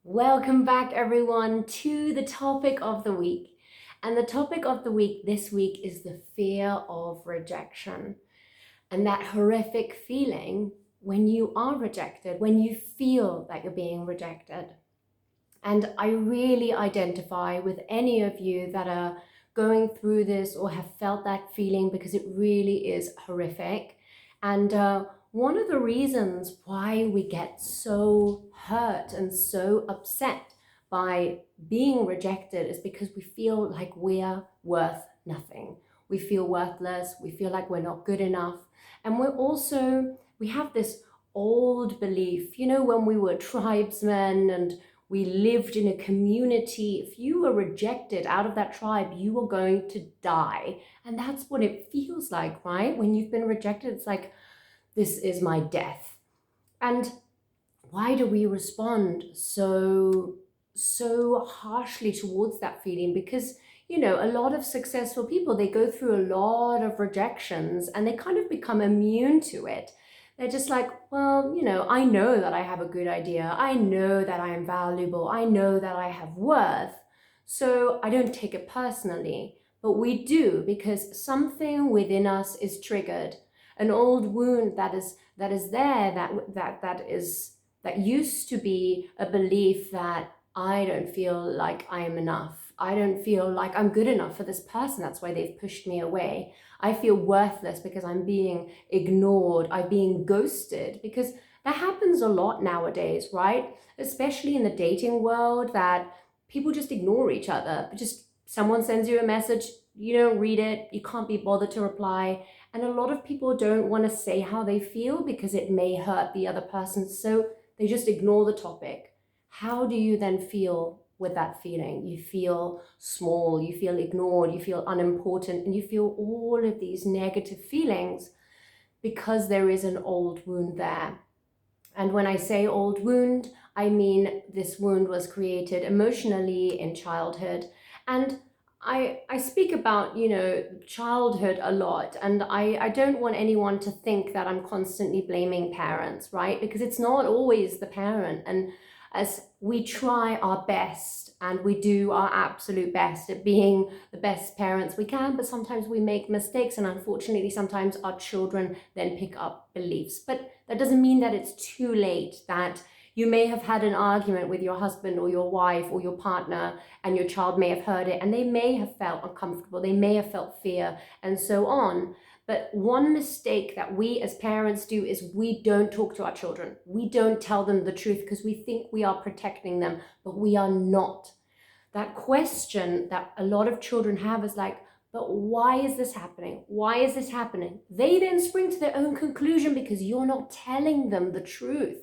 Welcome back, everyone, to the topic of the week. And the topic of the week this week is the fear of rejection and that horrific feeling when you are rejected, when you feel that you're being rejected. And I really identify with any of you that are going through this or have felt that feeling because it really is horrific. And one of the reasons why we get so hurt and so upset by being rejected is because we feel like we're worth nothing. We feel worthless. We feel like we're not good enough. And we have this old belief, when we were tribesmen and we lived in a community. If you were rejected out of that tribe, you were going to die. And that's what it feels like, right? When you've been rejected, it's like, this is my death. And why do we respond so harshly towards that feeling? Because a lot of successful people, they go through a lot of rejections and they kind of become immune to it. They're just like, well, I know that I have a good idea. I know that I am valuable. I know that I have worth. So I don't take it personally. But we do, because something within us is triggered. An old wound that is there, that used to be a belief that I don't feel like I am enough. I don't feel like I'm good enough for this person. That's why they've pushed me away. I feel worthless because I'm being ignored. I'm being ghosted, because that happens a lot nowadays, right? Especially in the dating world, that people just ignore each other. Just someone sends you a message, you don't read it, you can't be bothered to reply. And a lot of people don't want to say how they feel because it may hurt the other person. So they just ignore the topic. How do you then feel with that feeling? You feel small, you feel ignored, you feel unimportant, and you feel all of these negative feelings because there is an old wound there. And when I say old wound, I mean this wound was created emotionally in childhood. And I speak about, childhood a lot, and I don't want anyone to think that I'm constantly blaming parents, right? Because it's not always the parent. And as we try our best and we do our absolute best at being the best parents we can, but sometimes we make mistakes, and unfortunately sometimes our children then pick up beliefs. But that doesn't mean that it's too late, that you may have had an argument with your husband or your wife or your partner, and your child may have heard it and they may have felt uncomfortable, they may have felt fear, and so on. But one mistake that we as parents do is we don't talk to our children. We don't tell them the truth because we think we are protecting them, but we are not. That question that a lot of children have is like, but why is this happening? Why is this happening? They then spring to their own conclusion because you're not telling them the truth.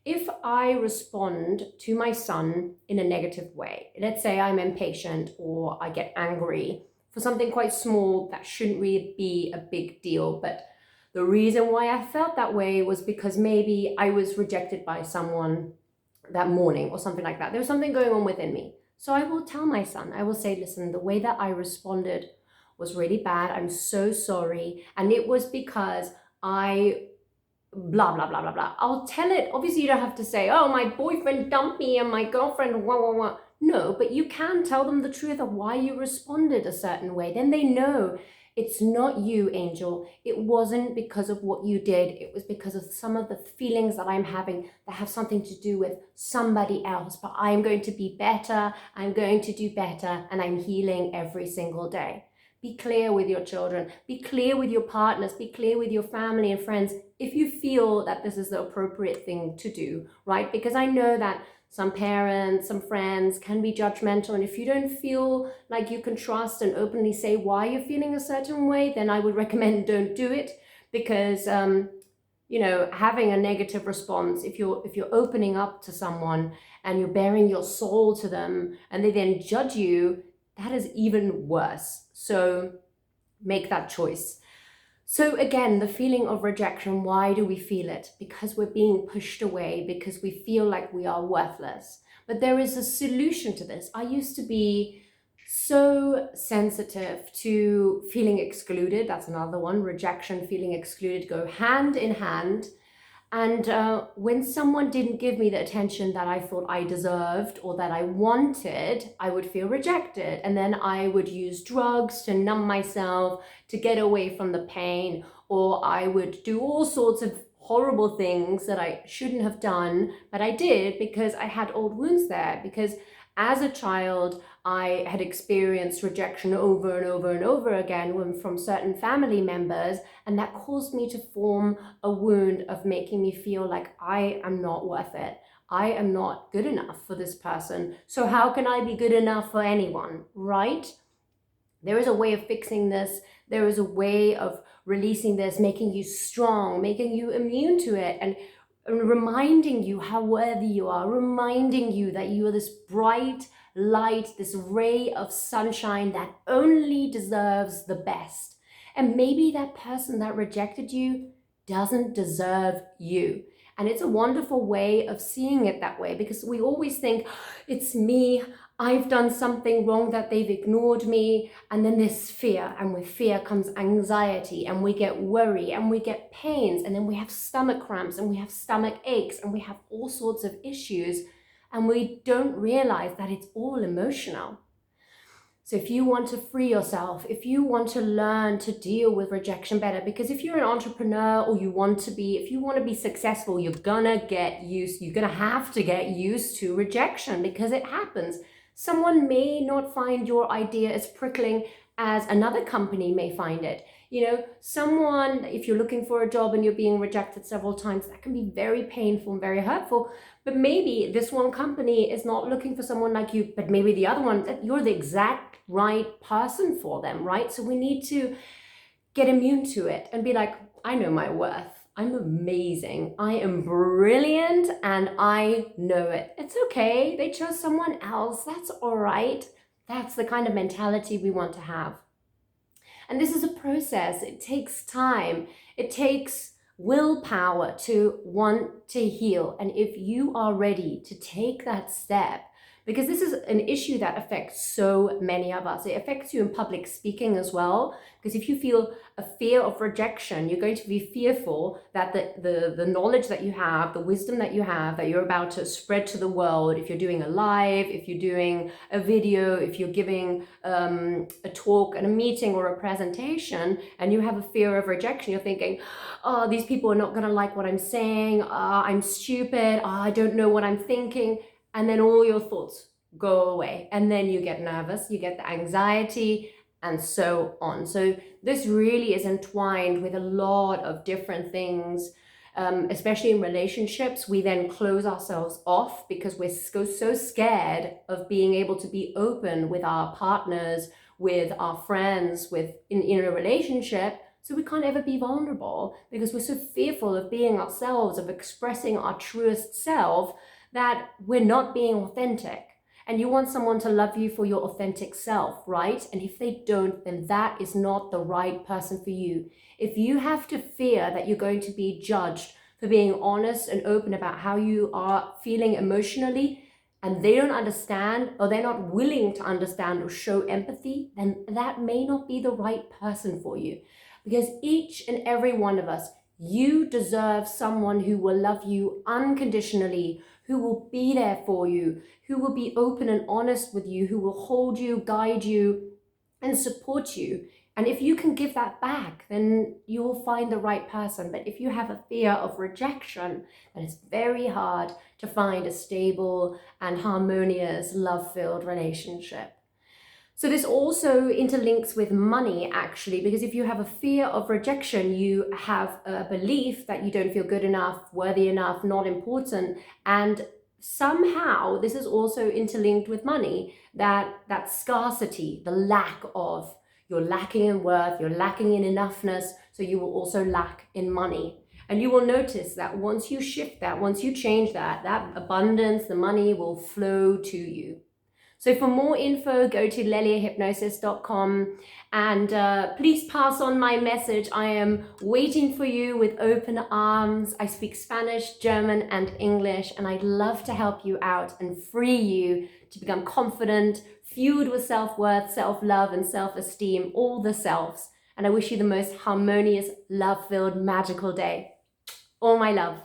If I respond to my son in a negative way, let's say I'm impatient or I get angry for something quite small that shouldn't really be a big deal, but the reason why I felt that way was because maybe I was rejected by someone that morning or something like that. There was something going on within me. So I will tell my son, I will say, listen, the way that I responded was really bad. I'm so sorry. And it was because I blah, blah, blah, blah, blah. I'll tell it. Obviously, you don't have to say, oh, my boyfriend dumped me and my girlfriend, wah, wah, wah. No, but you can tell them the truth of why you responded a certain way. Then they know it's not you, Angel. It wasn't because of what you did. It was because of some of the feelings that I'm having that have something to do with somebody else. But I'm going to be better. I'm going to do better. And I'm healing every single day. Be clear with your children. Be clear with your partners. Be clear with your family and friends if you feel that this is the appropriate thing to do, right? Because I know that some parents, some friends can be judgmental. And if you don't feel like you can trust and openly say why you're feeling a certain way, then I would recommend don't do it. Because, having a negative response, if you're opening up to someone and you're bearing your soul to them and they then judge you, that is even worse. So make that choice. So again, the feeling of rejection, why do we feel it? Because we're being pushed away, because we feel like we are worthless. But there is a solution to this. I used to be so sensitive to feeling excluded. That's another one. Rejection, feeling excluded go hand in hand. And when someone didn't give me the attention that I thought I deserved or that I wanted, I would feel rejected. And then I would use drugs to numb myself, to get away from the pain, or I would do all sorts of horrible things that I shouldn't have done, but I did because I had old wounds there. Because as a child, I had experienced rejection over and over and over again from certain family members, and that caused me to form a wound of making me feel like I am not worth it. I am not good enough for this person. So how can I be good enough for anyone, right? There is a way of fixing this. There is a way of releasing this, making you strong, making you immune to it, and reminding you how worthy you are, reminding you that you are this bright light, this ray of sunshine that only deserves the best. And maybe that person that rejected you doesn't deserve you. And it's a wonderful way of seeing it that way, because we always think, it's me, I've done something wrong that they've ignored me. And then there's fear, and with fear comes anxiety, and we get worry, and we get pains, and then we have stomach cramps, and we have stomach aches, and we have all sorts of issues, and we don't realize that it's all emotional. So if you want to free yourself, if you want to learn to deal with rejection better, because if you're an entrepreneur or if you want to be successful, you're gonna have to get used to rejection, because it happens. Someone may not find your idea as prickling as another company may find it. If you're looking for a job and you're being rejected several times, that can be very painful and very hurtful. But maybe this one company is not looking for someone like you, but maybe the other one, you're the exact right person for them, right? So we need to get immune to it and be like, I know my worth. I'm amazing. I am brilliant, and I know it. It's okay. They chose someone else. That's all right. That's the kind of mentality we want to have. And this is a process. It takes time. It takes willpower to want to heal. And if you are ready to take that step, because this is an issue that affects so many of us. It affects you in public speaking as well, because if you feel a fear of rejection, you're going to be fearful that the knowledge that you have, the wisdom that you have, that you're about to spread to the world, if you're doing a live, if you're doing a video, if you're giving a talk at a meeting or a presentation, and you have a fear of rejection, you're thinking, oh, these people are not going to like what I'm saying, I'm stupid, I don't know what I'm thinking. And then all your thoughts go away, and then you get nervous, you get the anxiety, and so on. So this really is entwined with a lot of different things, especially in relationships. We then close ourselves off because we're so scared of being able to be open with our partners, with our friends, in a relationship. So we can't ever be vulnerable because we're so fearful of being ourselves, of expressing our truest self, that we're not being authentic. And you want someone to love you for your authentic self, right? And if they don't, then that is not the right person for you. If you have to fear that you're going to be judged for being honest and open about how you are feeling emotionally, and they don't understand, or they're not willing to understand or show empathy, then that may not be the right person for you. Because each and every one of us, you deserve someone who will love you unconditionally, who will be there for you, who will be open and honest with you, who will hold you, guide you, and support you. And if you can give that back, then you'll find the right person. But if you have a fear of rejection, then it's very hard to find a stable and harmonious, love-filled relationship. So this also interlinks with money, actually, because if you have a fear of rejection, you have a belief that you don't feel good enough, worthy enough, not important. And somehow this is also interlinked with money, that scarcity, the lack of, you're lacking in worth, you're lacking in enoughness, so you will also lack in money. And you will notice that once you shift that, once you change that, that abundance, the money will flow to you. So for more info, go to leliahypnosis.com, and please pass on my message. I am waiting for you with open arms. I speak Spanish, German, and English, and I'd love to help you out and free you to become confident, fueled with self-worth, self-love, and self-esteem, all the selves. And I wish you the most harmonious, love-filled, magical day. All my love.